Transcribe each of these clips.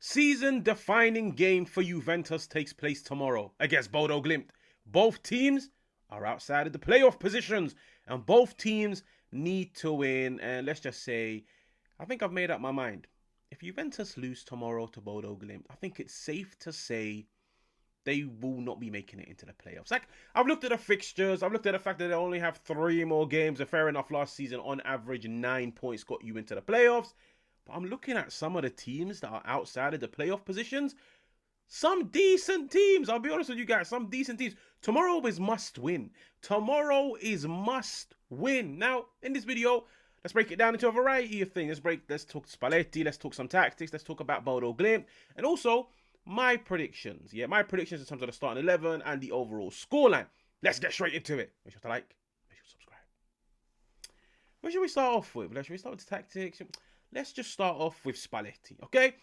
Season-defining game for Juventus takes place tomorrow against Bodo Glimt. Both teams are outside of the playoff positions, and both teams need to win. And let's just say, I think I've made up my mind. If Juventus lose tomorrow to Bodo Glimt, I think it's safe to say they will not be making it into the playoffs. Like, I've looked at the fixtures. I've looked at the fact that they only have 3 more games. And fair enough, last season, on average, 9 points got you into the playoffs. But I'm looking at some of the teams that are outside of the playoff positions. Some decent teams. I'll be honest with you guys. Some decent teams. Tomorrow is must win. Tomorrow is must win. Now, in this video, let's break it down into a variety of things. Let's talk Spalletti. Let's talk some tactics. Let's talk about Bodo Glimt. And also, my predictions. Yeah, my predictions in terms of the starting 11 and the overall scoreline. Let's get straight into it. Make sure to like. Make sure to subscribe. Where should we start off with? Should we start with the tactics? Let's just start off with Spalletti, okay?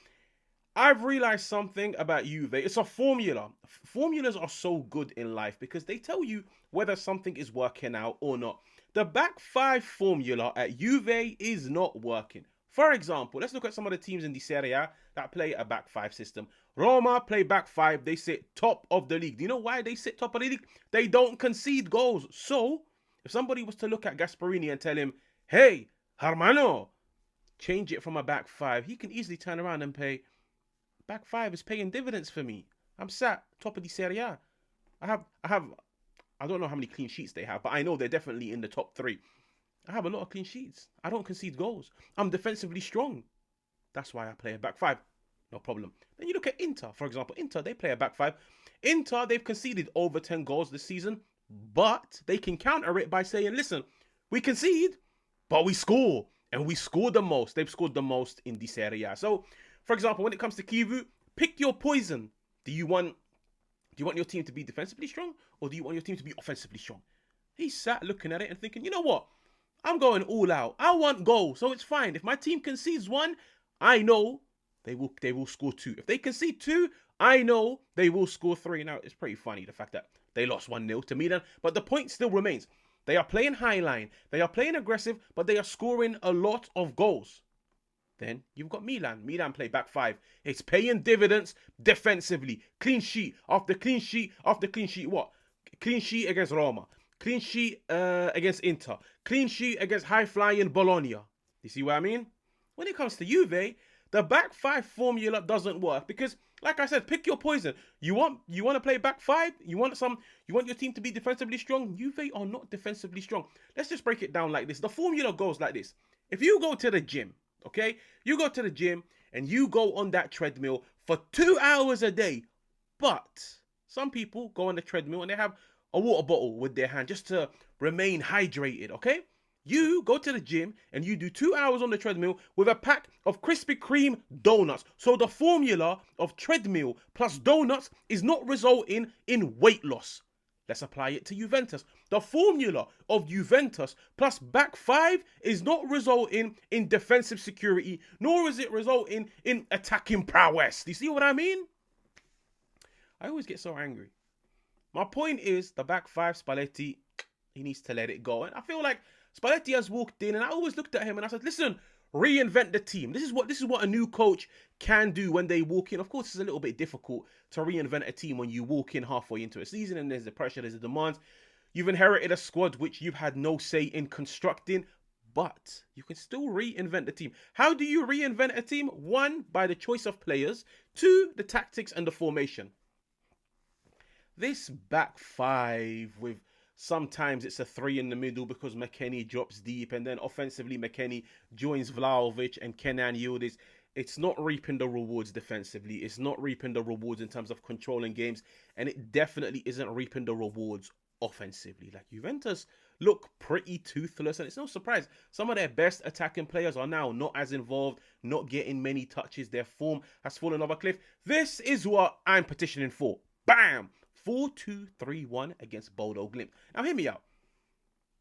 I've realized something about Juve. It's a formula. Formulas are so good in life because they tell you whether something is working out or not. The back 5 formula at Juve is not working. For example, let's look at some of the teams in the Serie A that play a back 5 system. Roma play back 5. They sit top of the league. Do you know why they sit top of the league? They don't concede goals. So, if somebody was to look at Gasperini and tell him, hey, hermano, change it from a back 5, he can easily turn around and pay, back 5 is paying dividends for me. I'm sat top of the Serie A. I don't know how many clean sheets they have, but I know they're definitely in the top 3. I have a lot of clean sheets. I don't concede goals. I'm defensively strong. That's why I play a back 5. No problem. Then you look at Inter, for example. Inter, they play a back 5. Inter, they've conceded over 10 goals this season, but they can counter it by saying, listen, we concede, but we score. And we score the most. They've scored the most in the Serie A. So, for example, when it comes to Kivu, pick your poison. Do you want your team to be defensively strong, or do you want your team to be offensively strong? He sat looking at it and thinking, you know what? I'm going all out. I want goals, so it's fine. If my team concedes 1, I know they will score 2. If they concede 2, I know they will score 3. Now, it's pretty funny, the fact that they lost 1-0 to Milan, but the point still remains. They are playing high line. They are playing aggressive, but they are scoring a lot of goals. Then you've got Milan. Milan play back 5. It's paying dividends defensively. Clean sheet after clean sheet after clean sheet. What? Clean sheet against Roma. Clean sheet against Inter. Clean sheet against high-flying Bologna. You see what I mean? When it comes to Juve, the back 5 formula doesn't work because, like I said, pick your poison. You want to play back 5? You want your team to be defensively strong? Juve are not defensively strong. Let's just break it down like this. The formula goes like this. If you go to the gym, okay? You go to the gym and you go on that treadmill for 2 hours a day. But some people go on the treadmill and they have a water bottle with their hand just to remain hydrated, okay? You go to the gym and you do 2 hours on the treadmill with a pack of Krispy Kreme donuts. So the formula of treadmill plus donuts is not resulting in weight loss. Let's apply it to Juventus. The formula of Juventus plus back 5 is not resulting in defensive security, nor is it resulting in attacking prowess. Do you see what I mean? I always get so angry. My point is, the back 5, Spalletti, he needs to let it go. And I feel like Spalletti has walked in, and I always looked at him and I said, listen, reinvent the team. This is what a new coach can do when they walk in. Of course, it's a little bit difficult to reinvent a team when you walk in halfway into a season and there's the pressure, there's the demands. You've inherited a squad which you've had no say in constructing, but you can still reinvent the team. How do you reinvent a team? 1, by the choice of players. 2, the tactics and the formation. This back 5 with sometimes it's a 3 in the middle because McKennie drops deep, and then offensively McKennie joins Vlahovic and Kenan Yildiz. It's not reaping the rewards defensively. It's not reaping the rewards in terms of controlling games, and it definitely isn't reaping the rewards offensively. Like, Juventus look pretty toothless, and it's no surprise. Some of their best attacking players are now not as involved, not getting many touches. Their form has fallen off a cliff. This is what I'm petitioning for. Bam! 4-2-3-1 against Bodo Glimt. Now, hear me out.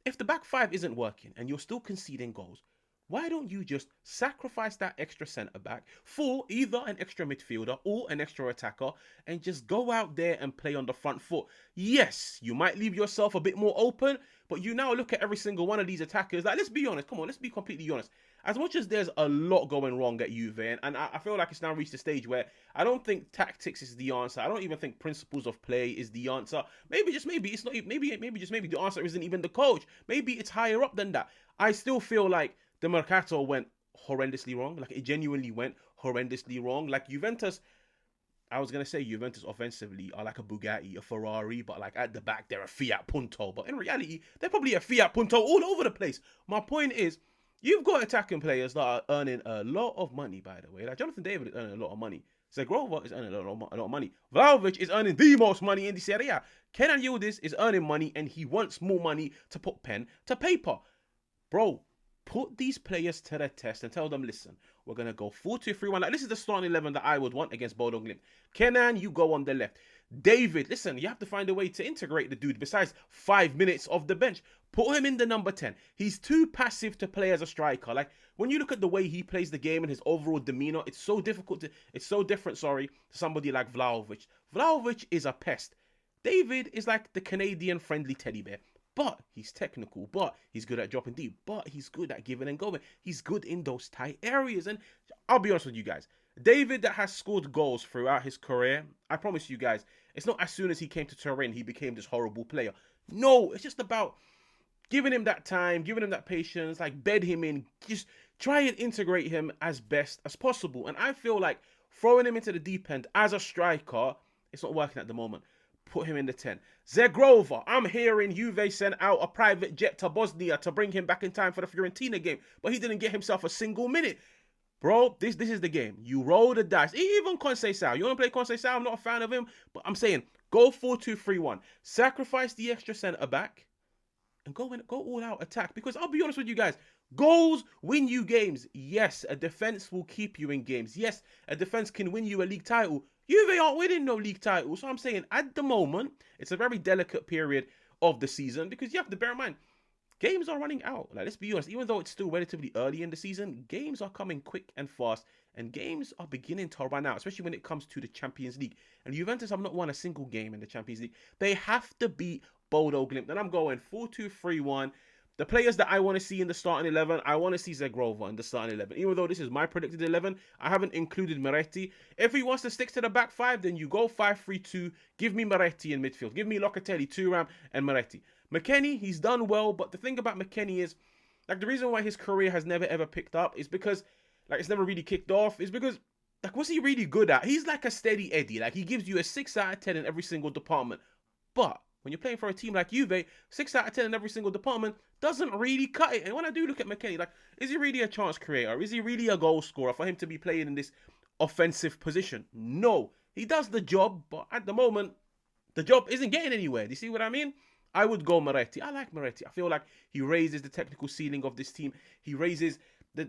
If the back 5 isn't working and you're still conceding goals, why don't you just sacrifice that extra centre-back for either an extra midfielder or an extra attacker and just go out there and play on the front foot? Yes, you might leave yourself a bit more open, but you now look at every single one of these attackers. Like, let's be honest. Come on, let's be completely honest. as much as there's a lot going wrong at Juve, and I feel like it's now reached a stage where I don't think tactics is the answer. I don't even think principles of play is the answer. Maybe just maybe it's not. Maybe just maybe the answer isn't even the coach. Maybe it's higher up than that. I still feel like the Mercato went horrendously wrong. Like it genuinely went horrendously wrong. Like Juventus, I was gonna say Juventus offensively are like a Bugatti, a Ferrari, but like at the back they're a Fiat Punto. But in reality, they're probably a Fiat Punto all over the place. My point is, you've got attacking players that are earning a lot of money, by the way. Like Jonathan David is earning a lot of money. Zhegrova is earning a lot of money. Vlahovic is earning the most money in the Serie A. Kenan Yildiz is earning money and he wants more money to put pen to paper. Bro, put these players to the test and tell them, listen, we're going to go 4-2-3-1. Like, this is the starting 11 that I would want against Bodo Glimt. Kenan, you go on the left. David, listen, you have to find a way to integrate the dude besides 5 minutes of the bench. Put him in the number 10. He's too passive to play as a striker. Like, when you look at the way he plays the game and his overall demeanor, it's so difficult to, it's so different, to somebody like Vlahovic. Vlahovic is a pest. David is like the Canadian friendly teddy bear. But he's technical, but he's good at dropping deep, but he's good at giving and going. He's good in those tight areas. And I'll be honest with you guys, David that has scored goals throughout his career, I promise you guys, it's not as soon as he came to Turin, he became this horrible player. No, it's just about giving him that time, giving him that patience, like bed him in, just try and integrate him as best as possible. And I feel like throwing him into the deep end as a striker, it's not working at the moment. Put him in the 10. Zhegrova, I'm hearing Juve sent out a private jet to Bosnia to bring him back in time for the Fiorentina game, but he didn't get himself a single minute. Bro, this is the game. You roll the dice. Even Conceição. You want to play Conceição? I'm not a fan of him, but I'm saying go 4-2-3-1. Sacrifice the extra centre back and go all out attack. Because I'll be honest with you guys, goals win you games. Yes, a defense will keep you in games. Yes, a defense can win you a league title. Juve aren't winning no league titles. So I'm saying at the moment, it's a very delicate period of the season because you have to bear in mind, games are running out. Like, let's be honest, even though it's still relatively early in the season, games are coming quick and fast and games are beginning to run out, especially when it comes to the Champions League. And Juventus have not won a single game in the Champions League. They have to beat Bodo Glimt. And I'm going 4-2-3-1. The players that I want to see in the starting 11, I want to see Zhegrova in the starting 11. Even though this is my predicted 11, I haven't included Miretti. If he wants to stick to the back five, then you go 5-3-2. Give me Miretti in midfield. Give me Locatelli, Thuram, and Miretti. McKennie, he's done well, but the thing about McKennie is, like, the reason why his career has never ever picked up is because, like, it's never really kicked off, is because, like, what's he really good at? He's like a steady Eddie. Like, he gives you a 6 out of 10 in every single department. But when you're playing for a team like Juve, 6 out of 10 in every single department doesn't really cut it. And when I do look at McKennie, like, is he really a chance creator? Is he really a goal scorer for him to be playing in this offensive position? No. He does the job, but at the moment, the job isn't getting anywhere. Do you see what I mean? I would go Miretti. I like Miretti. I feel like he raises the technical ceiling of this team. He raises the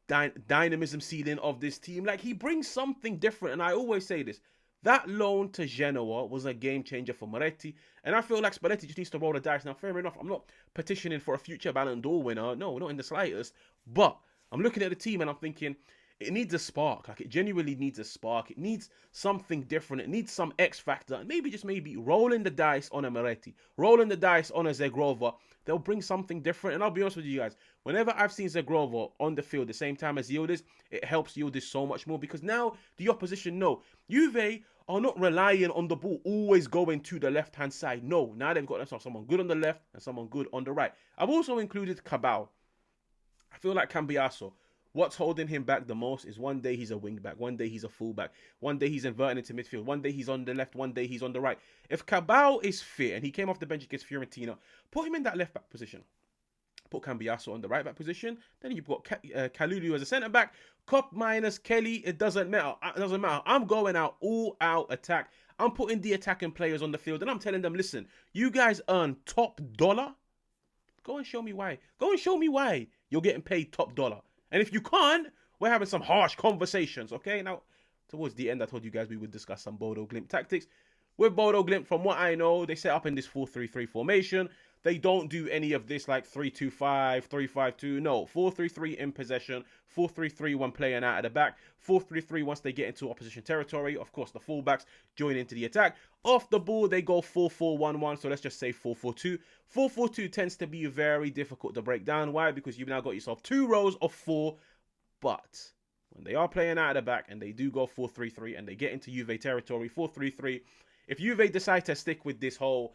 dynamism ceiling of this team. Like, he brings something different. And I always say this. That loan to Genoa was a game changer for Miretti. And I feel like Spalletti just needs to roll the dice. Now, fair enough, I'm not petitioning for a future Ballon d'Or winner. No, not in the slightest. But I'm looking at the team and I'm thinking, it needs a spark. Like, it genuinely needs a spark. It needs something different. It needs some X factor. And maybe rolling the dice on a Miretti, rolling the dice on a Zhegrova, they'll bring something different. And I'll be honest with you guys, whenever I've seen Zhegrova on the field the same time as Yildiz, it helps Yildiz so much more because now the opposition know Juve are not relying on the ball always going to the left-hand side. No, now they've got themselves someone good on the left and someone good on the right. I've also included Cabal. I feel like Cambiaso, what's holding him back the most is one day he's a wing back, one day he's a fullback, one day he's inverting into midfield, one day he's on the left, one day he's on the right. If Cabal is fit and he came off the bench against Fiorentina, put him in that left back position. Put Cambiaso on the right back position. Then you've got Kalulu as a centre back. Kopp minus Kelly. It doesn't matter. It doesn't matter. I'm going out all out attack. I'm putting the attacking players on the field and I'm telling them, listen, you guys earn top dollar. Go and show me why. Go and show me why you're getting paid top dollar. And if you can't, we're having some harsh conversations, okay? Now, towards the end, I told you guys we would discuss some Bodo Glimt tactics. With Bodo Glimt, from what I know, they set up in this 4-3-3 formation. They don't do any of this like 3-2-5, 3-5-2. No, 4-3-3 in possession, 4-3-3 when playing out of the back, 4-3-3 once they get into opposition territory. Of course, the fullbacks join into the attack. Off the ball, they go 4-4-1-1. So let's just say 4-4-2. 4-4-2 tends to be very difficult to break down. Why? Because you've now got yourself 2 rows of 4. But when they are playing out of the back and they do go 4-3-3 and they get into Juve territory, 4-3-3, if Juve decide to stick with this whole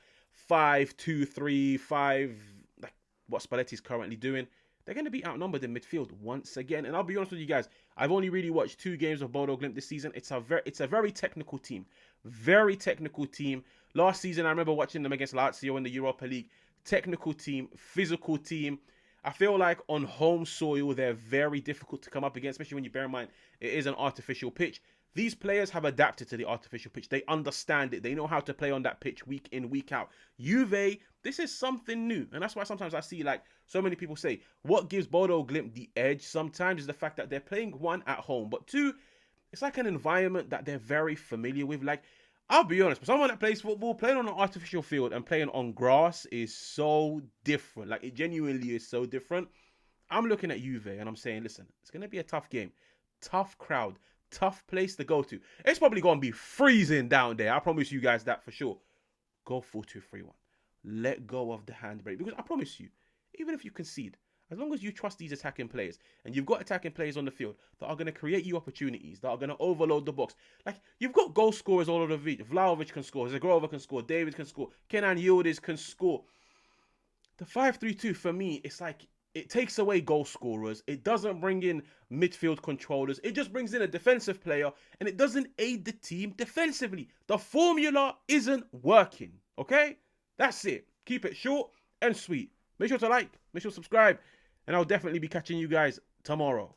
5-2-3-5, like what Spalletti's currently doing, they're going to be outnumbered in midfield once again. And I'll be honest with you guys, I've only really watched 2 games of Bodo Glimt this season. It's a very technical team. Very technical team. Last season, I remember watching them against Lazio in the Europa League. Technical team, physical team. I feel like on home soil, they're very difficult to come up against, especially when you bear in mind it is an artificial pitch. These players have adapted to the artificial pitch. They understand it. They know how to play on that pitch week in, week out. Juve, this is something new. And that's why sometimes I see like so many people say, what gives Bodo Glimt the edge sometimes is the fact that they're playing, 1, at home. But 2, it's like an environment that they're very familiar with. Like, I'll be honest, for someone that plays football, playing on an artificial field and playing on grass is so different. Like, it genuinely is so different. I'm looking at Juve and I'm saying, listen, it's going to be a tough game. Tough crowd. Tough place to go to. It's probably going to be freezing down there. I promise you guys that for sure. Go 4-2-3-1. Let go of the handbrake. Because I promise you, even if you concede, as long as you trust these attacking players and you've got attacking players on the field that are going to create you opportunities, that are going to overload the box. Like, you've got goal scorers all over the field. Vlahovic can score. Zhegrova can score. David can score. Kenan Yildiz can score. The 5-3-2 for me, it's like it takes away goal scorers. It doesn't bring in midfield controllers. It just brings in a defensive player and it doesn't aid the team defensively. The formula isn't working. Okay? That's it. Keep it short and sweet. Make sure to like. Make sure to subscribe. And I'll definitely be catching you guys tomorrow.